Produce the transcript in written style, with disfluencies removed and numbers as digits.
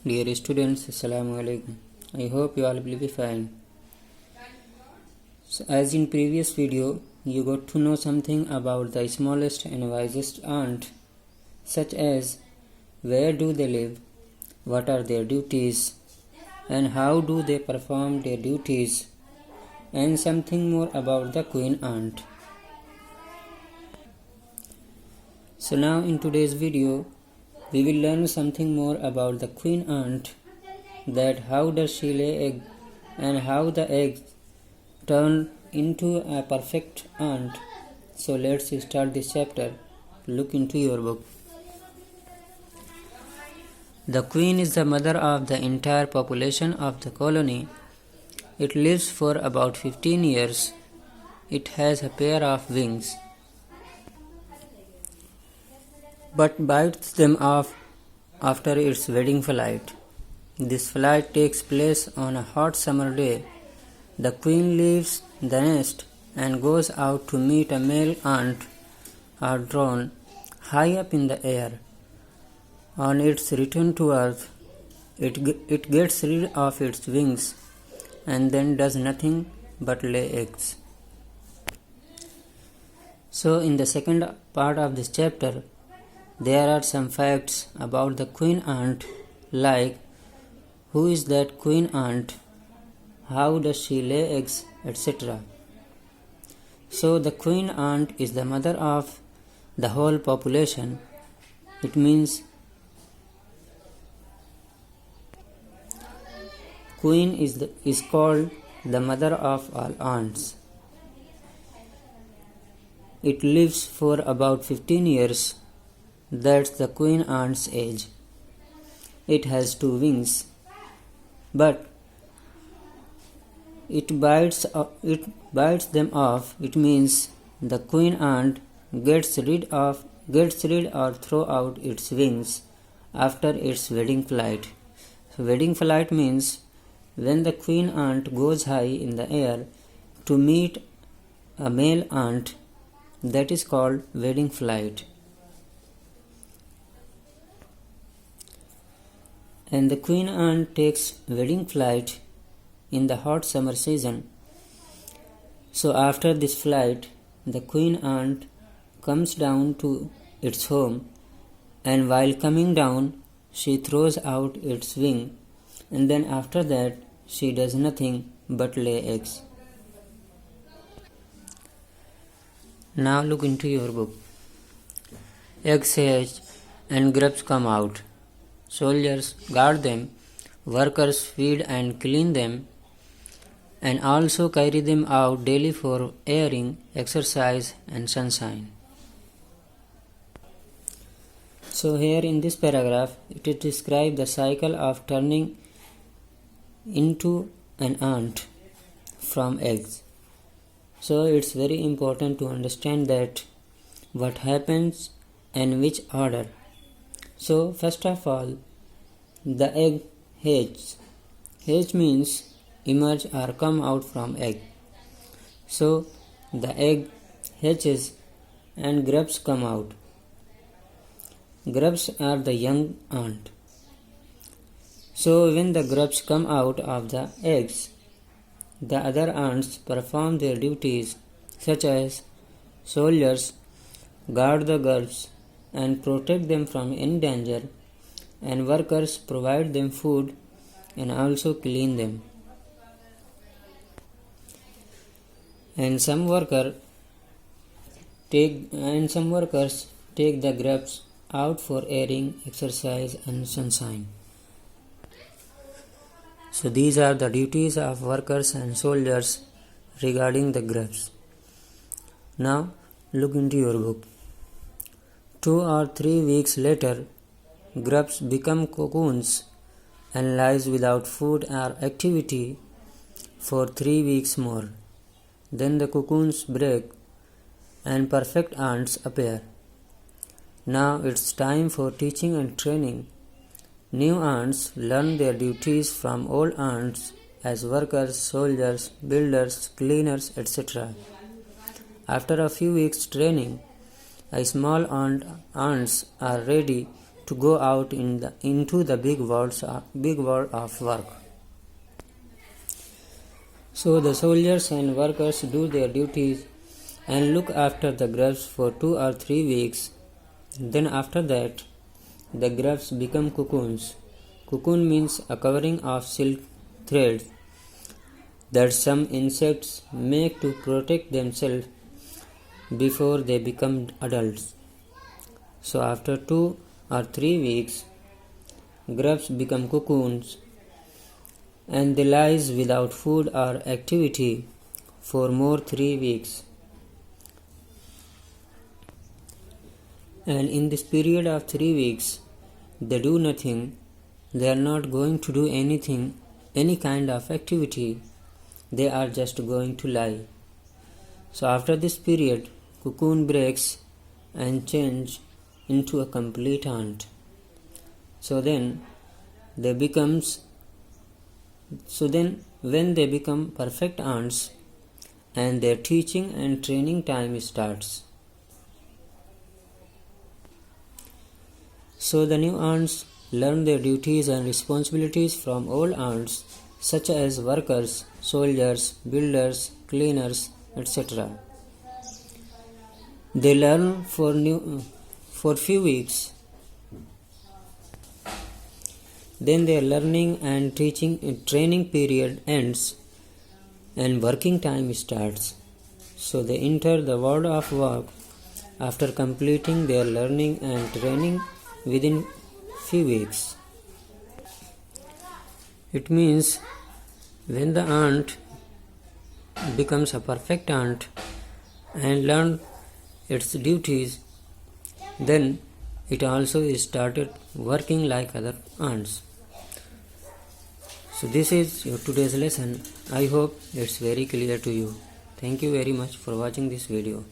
Dear students, Assalamu alaikum. I hope you all will be fine. So, as in previous video, you got to know something about the smallest and wisest ant, such as where do they live, what are their duties, and how do they perform their duties, and something more about the queen ant. So now in today's video, we will learn something more about the queen ant, that how does she lay egg and how the eggs turn into a perfect ant. So let's start this chapter. Look into your book. The queen is the mother of the entire population of the colony. It lives for about 15 years. It has a pair of wings, but bites them off after its wedding flight. This flight takes place on a hot summer day. The queen leaves the nest and goes out to meet a male ant or drone high up in the air. On its return to earth, it gets rid of its wings and then does nothing but lay eggs. So in the second part of this chapter, there are some facts about the queen ant, like who is that queen ant, how does she lay eggs, etc. So the queen ant is the mother of the whole population. It means queen is called the mother of all ants. It lives for about 15 years. That's the queen ant's age. It has 2 wings, but it bites them off. It means the queen ant gets rid or throw out its wings after its wedding flight. So wedding flight means when the queen ant goes high in the air to meet a male ant, that is called wedding flight. And the queen ant takes wedding flight in the hot summer season. So after this flight, the queen ant comes down to its home, and while coming down, she throws out its wing, and then after that, she does nothing but lay eggs. Now look into your book. Eggs hatch and grubs come out. Soldiers guard them, workers feed and clean them, and also carry them out daily for airing, exercise, and sunshine. So here in this paragraph, it is described the cycle of turning into an ant from eggs. So it's very important to understand that what happens and which order. So first of all, the egg hatches. Hatch means emerge or come out from egg. So the egg hatches and grubs come out. Grubs are the young ant. So when the grubs come out of the eggs, the other ants perform their duties, such as soldiers guard the grubs and protect them from any danger, and workers provide them food and also clean them. And some workers take the grubs out for airing, exercise, and sunshine. So these are the duties of workers and soldiers regarding the grubs. Now look into your book. 2 or 3 weeks later, grubs become cocoons and lies without food or activity for 3 weeks more. Then the cocoons break and perfect ants appear. Now it's time for teaching and training. New ants learn their duties from old ants as workers, soldiers, builders, cleaners, etc. After a few weeks training, small ants are ready to go out into the big world of work. So the soldiers and workers do their duties and look after the grubs for 2 or 3 weeks. Then after that, the grubs become cocoons. Cocoon means a covering of silk threads that some insects make to protect themselves before they become adults. So after 2 or 3 weeks, grubs become cocoons and they lies without food or activity for more 3 weeks. And in this period of 3 weeks, they do nothing. They are not going to do anything, any kind of activity. They are just going to lie. So after this period, cocoon breaks and change into a complete ant. So then when they become perfect ants, and their teaching and training time starts. So the new ants learn their duties and responsibilities from old ants, such as workers, soldiers, builders, cleaners, etc. They learn for few weeks. Then their learning and training period ends and working time starts. So they enter the world of work after completing their learning and training within few weeks. It means when the ant becomes a perfect ant and learns its duties, then it also started working like other ants. So this is your today's lesson. I hope it's very clear to you. Thank you very much for watching this video.